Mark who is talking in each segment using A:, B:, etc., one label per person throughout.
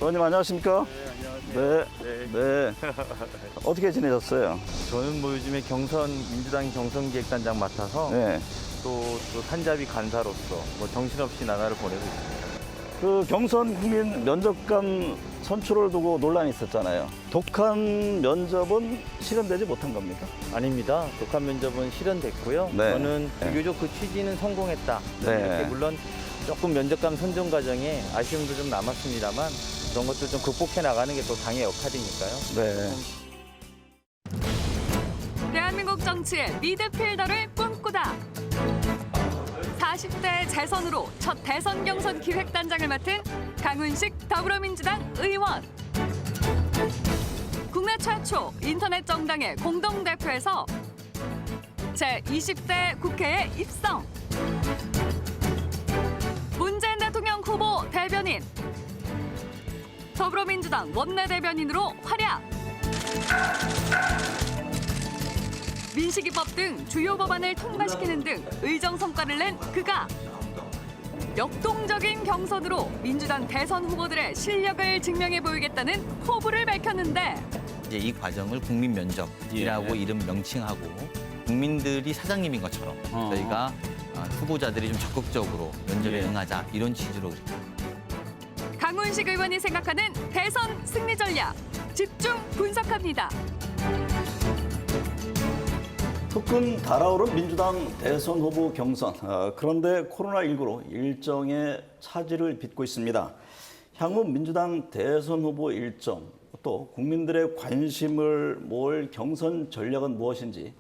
A: 의원님 안녕하십니까?
B: 네, 안녕하세요.
A: 네. 어떻게 지내셨어요?
B: 저는 뭐 요즘에 민주당 경선기획단장 맡아서
A: 네.
B: 또 산자비 간사로서 뭐 정신없이 나날을 보내고 있습니다.
A: 그 경선 국민 면접관 선출을 두고 논란이 있었잖아요. 독한 면접은 실현되지 못한 겁니까?
B: 아닙니다. 독한 면접은 실현됐고요.
A: 네.
B: 저는
A: 네.
B: 비교적 그 취지는 성공했다.
A: 네.
B: 이렇게 물론 조금 면접관 선정 과정에 아쉬움도 좀 남았습니다만 그런 것들 좀 극복해 나가는 게 또 당의 역할이니까요.
A: 네.
C: 대한민국 정치의 미드필더를 꿈꾸다. 40대 재선으로 첫 대선 경선 기획단장을 맡은 강훈식 더불어민주당 의원. 국내 최초 인터넷 정당의 공동대표에서 제20대 국회에 입성. 문재인 대통령 후보 대변인. 더불어민주당 원내대변인으로 활약. 민식이법 등 주요 법안을 통과시키는 등 의정 성과를 낸 그가 역동적인 경선으로 민주당 대선 후보들의 실력을 증명해 보이겠다는 포부를 밝혔는데
D: 이제 이 과정을 국민 면접이라고 이름 명칭하고 국민들이 사장님인 것처럼 저희가 후보자들이 좀 적극적으로 면접에 응하자 이런 취지로
C: 강훈식 의원이 생각하는 대선 승리 전략 집중 분석합니다.
A: 특근 달아오른 민주당 대선 후보 경선. 그런데 코로나19로 일정에 차질을 빚고 있습니다. 향후 민주당 대선 후보 일정, 또 국민들의 관심을 모을 경선 전략은 무엇인지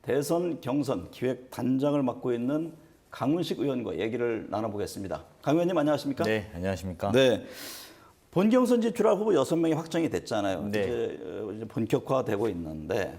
A: 대선 경선 기획단장을 맡고 있는 강훈식 의원과 얘기를 나눠보겠습니다. 강 의원님 안녕하십니까?
B: 네, 안녕하십니까?
A: 네. 본경선 지출할 후보 6명이 확정이 됐잖아요.
B: 네.
A: 이제 본격화되고 있는데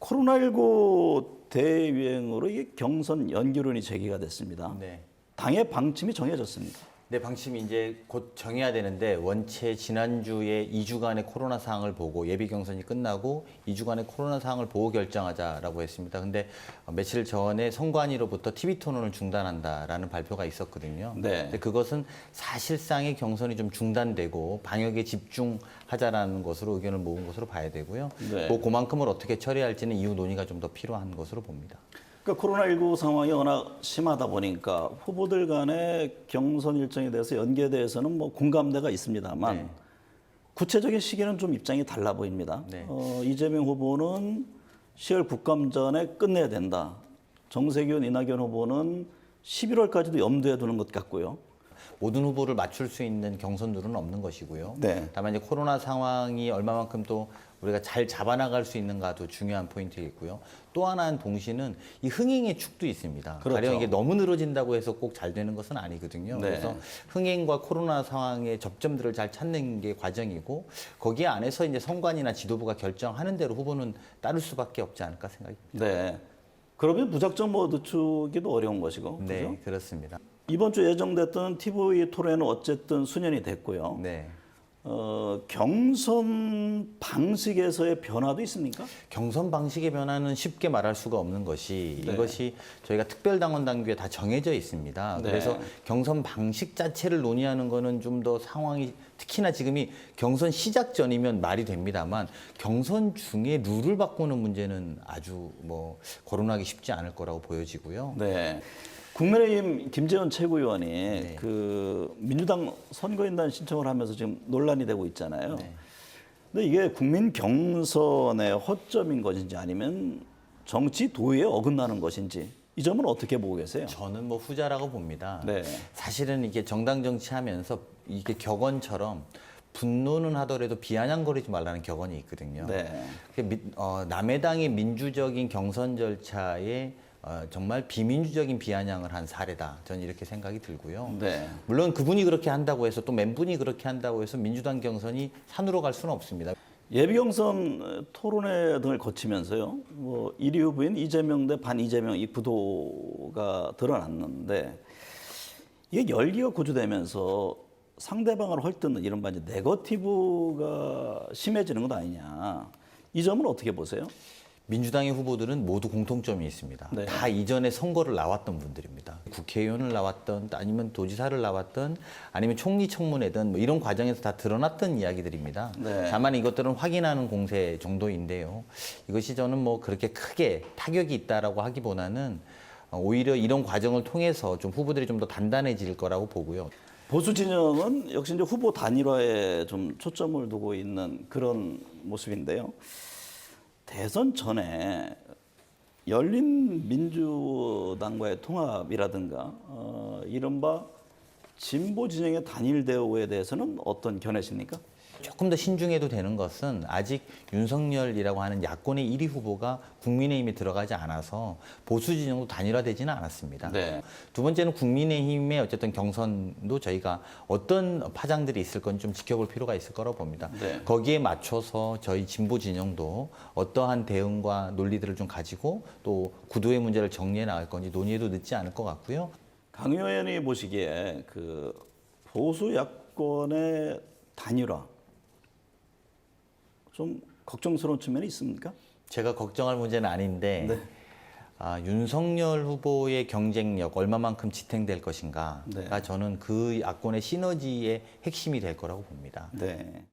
A: 코로나19 대유행으로 이게 경선 연기론이 제기가 됐습니다.
B: 네.
A: 당의 방침이 정해졌습니다.
D: 네, 방침이 이제 곧 정해야 되는데 원체 지난주에 2주간의 코로나 상황을 보고 예비 경선이 끝나고 2주간의 코로나 상황을 보고 결정하자라고 했습니다. 근데 며칠 전에 선관위로부터 TV 토론을 중단한다라는 발표가 있었거든요.
A: 네.
D: 근데 그것은 사실상의 경선이 좀 중단되고 방역에 집중하자라는 것으로 의견을 모은 것으로 봐야 되고요.
A: 네.
D: 그만큼을 어떻게 처리할지는 이후 논의가 좀 더 필요한 것으로 봅니다.
A: 그러니까 코로나19 상황이 워낙 심하다 보니까 후보들 간의 경선 일정에 대해서 연기에 대해서는 뭐 공감대가 있습니다만
D: 네.
A: 구체적인 시기는 좀 입장이 달라 보입니다.
D: 네.
A: 이재명 후보는 10월 국감 전에 끝내야 된다. 정세균, 이낙연 후보는 11월까지도 염두에 두는 것 같고요.
D: 모든 후보를 맞출 수 있는 경선룰은 없는 것이고요.
A: 네.
D: 다만 이제 코로나 상황이 얼마만큼 또 우리가 잘 잡아나갈 수 있는가도 중요한 포인트이고요. 또 하나는 동시는 이 흥행의 축도 있습니다.
A: 그렇죠.
D: 가령 이게 너무 늘어진다고 해서 꼭 잘 되는 것은 아니거든요.
A: 네.
D: 그래서 흥행과 코로나 상황의 접점들을 잘 찾는 게 과정이고 거기에 안에서 이제 선관위나 지도부가 결정하는 대로 후보는 따를 수밖에 없지 않을까 생각이 듭니다.
A: 네. 그러면 무작정 뭐 늦추기도 어려운 것이고.
D: 네,
A: 그죠?
D: 그렇습니다.
A: 이번 주 예정됐던 TV 토론은 어쨌든 수년이 됐고요.
D: 네.
A: 경선 방식에서의 변화도 있습니까?
D: 경선 방식의 변화는 쉽게 말할 수가 없는 것이
A: 네.
D: 이것이 저희가 특별당원 당규에 다 정해져 있습니다.
A: 네.
D: 그래서 경선 방식 자체를 논의하는 거는 좀 더 상황이 특히나 지금이 경선 시작 전이면 말이 됩니다만 경선 중에 룰을 바꾸는 문제는 아주 뭐 거론하기 쉽지 않을 거라고 보여지고요.
A: 네. 국민의힘 김재원 최고위원이
D: 네.
A: 그 민주당 선거인단 신청을 하면서 지금 논란이 되고 있잖아요.
D: 네.
A: 근데 이게 국민 경선의 허점인 것인지 아니면 정치 도의에 어긋나는 것인지 이 점은 어떻게 보고 계세요?
D: 저는 뭐 후자라고 봅니다.
A: 네.
D: 사실은 이게 정당 정치하면서 이게 격언처럼 분노는 하더라도 비아냥거리지 말라는 격언이 있거든요.
A: 네.
D: 남의 당의 민주적인 경선 절차에 정말 비민주적인 비아냥을 한 사례다. 저는 이렇게 생각이 들고요.
A: 네.
D: 물론 그분이 그렇게 한다고 해서 또 멘분이 그렇게 한다고 해서 민주당 경선이 산으로 갈 수는 없습니다.
A: 예비경선 토론회 등을 거치면서요, 뭐 1위 후보인 이재명 대 반 이재명 이 구도가 드러났는데 이게 열기가 고조되면서 상대방을 헐뜯는 이른바 이제 네거티브가 심해지는 것 아니냐. 이 점은 어떻게 보세요?
D: 민주당의 후보들은 모두 공통점이 있습니다.
A: 네.
D: 다 이전에 선거를 나왔던 분들입니다. 국회의원을 나왔던 아니면 도지사를 나왔던 아니면 총리 청문회든 뭐 이런 과정에서 다 드러났던 이야기들입니다.
A: 네.
D: 다만 이것들은 확인하는 공세 정도인데요. 이것이 저는 뭐 그렇게 크게 타격이 있다라고 하기보다는 오히려 이런 과정을 통해서 좀 후보들이 좀 더 단단해질 거라고 보고요.
A: 보수 진영은 역시 이제 후보 단일화에 좀 초점을 두고 있는 그런 모습인데요. 대선 전에 열린민주당과의 통합이라든가 이른바 진보 진영의 단일 대우에 대해서는 어떤 견해십니까?
D: 조금 더 신중해도 되는 것은 아직 윤석열이라고 하는 야권의 1위 후보가 국민의힘에 들어가지 않아서 보수 진영도 단일화되지는 않았습니다.
A: 네.
D: 두 번째는 국민의힘의 어쨌든 경선도 저희가 어떤 파장들이 있을 건지 좀 지켜볼 필요가 있을 거라고 봅니다.
A: 네.
D: 거기에 맞춰서 저희 진보 진영도 어떠한 대응과 논리들을 좀 가지고 또 구도의 문제를 정리해 나갈 건지 논의해도 늦지 않을 것 같고요.
A: 강 의원이 보시기에 그 보수 야권의 단일화 좀 걱정스러운 측면이 있습니까?
D: 제가 걱정할 문제는 아닌데
A: 네.
D: 윤석열 후보의 경쟁력 얼마만큼 지탱될 것인가가
A: 네.
D: 저는 그 야권의 시너지의 핵심이 될 거라고 봅니다.
A: 네.